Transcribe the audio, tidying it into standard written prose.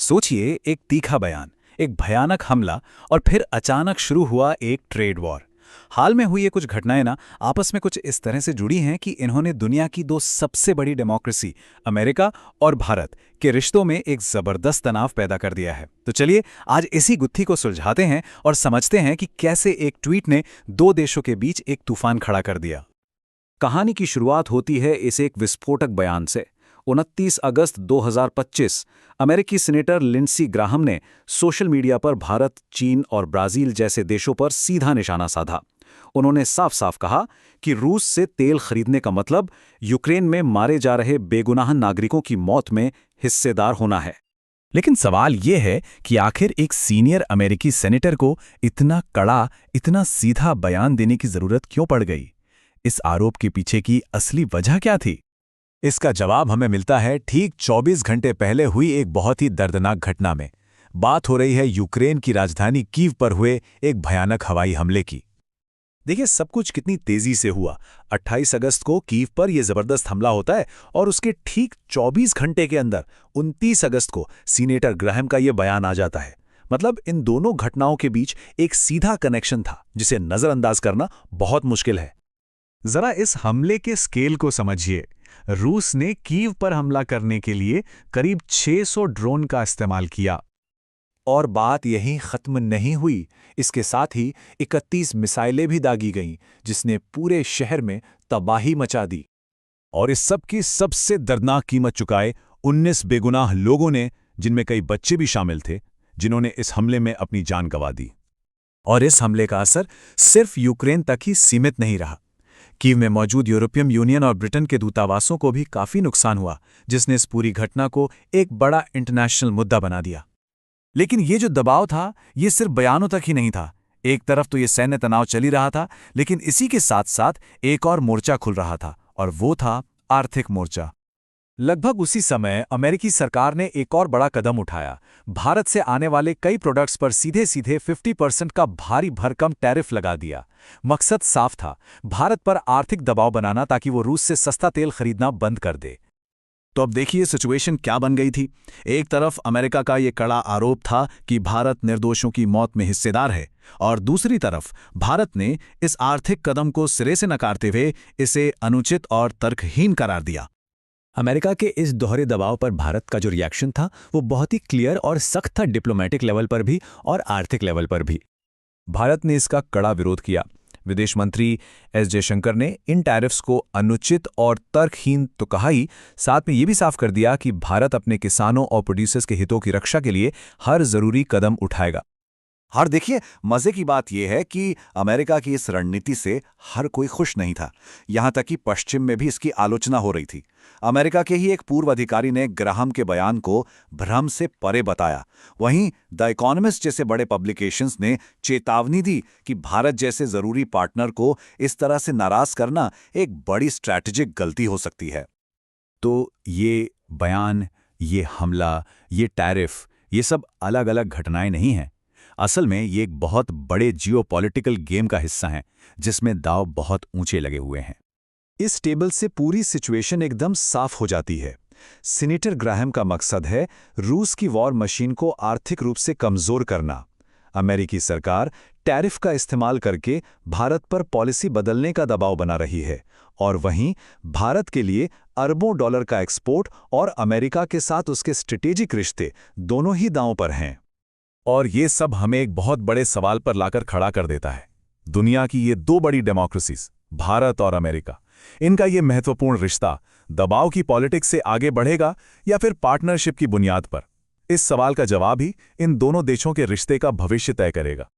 सोचिए, एक तीखा बयान, एक भयानक हमला और फिर अचानक शुरू हुआ एक ट्रेड वॉर। हाल में हुई ये कुछ घटनाएं ना आपस में कुछ इस तरह से जुड़ी हैं कि इन्होंने दुनिया की दो सबसे बड़ी डेमोक्रेसी, अमेरिका और भारत के रिश्तों में एक जबरदस्त तनाव पैदा कर दिया है। तो चलिए आज इसी गुत्थी को सुलझाते हैं और समझते हैं कि कैसे एक ट्वीट ने दो देशों के बीच एक तूफान खड़ा कर दिया। कहानी की शुरुआत होती है इस एक विस्फोटक बयान से। 29 अगस्त 2025 अमेरिकी सीनेटर लिंडसी ग्राहम ने सोशल मीडिया पर भारत, चीन और ब्राजील जैसे देशों पर सीधा निशाना साधा। उन्होंने साफ साफ कहा कि रूस से तेल खरीदने का मतलब यूक्रेन में मारे जा रहे बेगुनाह नागरिकों की मौत में हिस्सेदार होना है। लेकिन सवाल यह है कि आखिर एक सीनियर अमेरिकी सेनेटर को इतना कड़ा, इतना सीधा बयान देने की जरूरत क्यों पड़ गई? इस आरोप के पीछे की असली वजह क्या थी? इसका जवाब हमें मिलता है ठीक 24 घंटे पहले हुई एक बहुत ही दर्दनाक घटना में। बात हो रही है यूक्रेन की राजधानी कीव पर हुए एक भयानक हवाई हमले की। देखिए सब कुछ कितनी तेजी से हुआ। 28 अगस्त को कीव पर यह जबरदस्त हमला होता है और उसके ठीक 24 घंटे के अंदर 29 अगस्त को सीनेटर ग्राहम का यह बयान आ जाता है। मतलब इन दोनों घटनाओं के बीच एक सीधा कनेक्शन था जिसे नजरअंदाज करना बहुत मुश्किल है। जरा इस हमले के स्केल को समझिए। रूस ने कीव पर हमला करने के लिए करीब 600 ड्रोन का इस्तेमाल किया। और बात यहीं खत्म नहीं हुई। इसके साथ ही 31 मिसाइलें भी दागी गईं, जिसने पूरे शहर में तबाही मचा दी। और इस सब की सबसे दर्दनाक कीमत चुकाए 19 बेगुनाह लोगों ने, जिनमें कई बच्चे भी शामिल थे, जिन्होंने इस हमले में अपनी जान गंवा दी। और इस हमले का असर सिर्फ यूक्रेन तक ही सीमित नहीं रहा। कीव में मौजूद यूरोपियन यूनियन और ब्रिटेन के दूतावासों को भी काफी नुकसान हुआ, जिसने इस पूरी घटना को एक बड़ा इंटरनेशनल मुद्दा बना दिया। लेकिन ये जो दबाव था, ये सिर्फ बयानों तक ही नहीं था। एक तरफ तो ये सैन्य तनाव चल ही रहा था, लेकिन इसी के साथ साथ एक और मोर्चा खुल रहा था, और वो था आर्थिक मोर्चा। लगभग उसी समय अमेरिकी सरकार ने एक और बड़ा कदम उठाया। भारत से आने वाले कई प्रोडक्ट्स पर सीधे सीधे 50% का भारी भरकम टैरिफ लगा दिया। मकसद साफ था, भारत पर आर्थिक दबाव बनाना ताकि वो रूस से सस्ता तेल खरीदना बंद कर दे। तो अब देखिए सिचुएशन क्या बन गई थी। एक तरफ अमेरिका का ये कड़ा आरोप था कि भारत निर्दोषों की मौत में हिस्सेदार है, और दूसरी तरफ भारत ने इस आर्थिक कदम को सिरे से नकारते हुए इसे अनुचित और तर्कहीन करार दिया। अमेरिका के इस दोहरे दबाव पर भारत का जो रिएक्शन था वो बहुत ही क्लियर और सख्त था, डिप्लोमेटिक लेवल पर भी और आर्थिक लेवल पर भी। भारत ने इसका कड़ा विरोध किया। विदेश मंत्री एस जयशंकर ने इन टैरिफ्स को अनुचित और तर्कहीन तो कहा ही, साथ में ये भी साफ कर दिया कि भारत अपने किसानों और प्रोड्यूसर्स के हितों की रक्षा के लिए हर जरूरी कदम उठाएगा। और देखिए मजे की बात यह है कि अमेरिका की इस रणनीति से हर कोई खुश नहीं था। यहां तक कि पश्चिम में भी इसकी आलोचना हो रही थी। अमेरिका के ही एक पूर्व अधिकारी ने ग्राहम के बयान को भ्रम से परे बताया। वहीं द इकोनॉमिस्ट जैसे बड़े पब्लिकेशंस ने चेतावनी दी कि भारत जैसे जरूरी पार्टनर को इस तरह से नाराज करना एक बड़ी स्ट्रैटेजिक गलती हो सकती है। तो ये बयान, ये हमला, ये टैरिफ, ये सब अलग अलग घटनाएं नहीं हैं। असल में ये एक बहुत बड़े जियोपॉलिटिकल गेम का हिस्सा है, जिसमें दांव बहुत ऊंचे लगे हुए हैं। इस टेबल से पूरी सिचुएशन एकदम साफ हो जाती है। सीनेटर ग्राहम का मकसद है रूस की वॉर मशीन को आर्थिक रूप से कमजोर करना। अमेरिकी सरकार टैरिफ का इस्तेमाल करके भारत पर पॉलिसी बदलने का दबाव बना रही है, और वहीं भारत के लिए अरबों डॉलर का एक्सपोर्ट और अमेरिका के साथ उसके स्ट्रेटेजिक रिश्ते दोनों ही दांव पर हैं। और ये सब हमें एक बहुत बड़े सवाल पर लाकर खड़ा कर देता है। दुनिया की ये दो बड़ी डेमोक्रेसीज, भारत और अमेरिका, इनका ये महत्वपूर्ण रिश्ता दबाव की पॉलिटिक्स से आगे बढ़ेगा या फिर पार्टनरशिप की बुनियाद पर? इस सवाल का जवाब ही इन दोनों देशों के रिश्ते का भविष्य तय करेगा।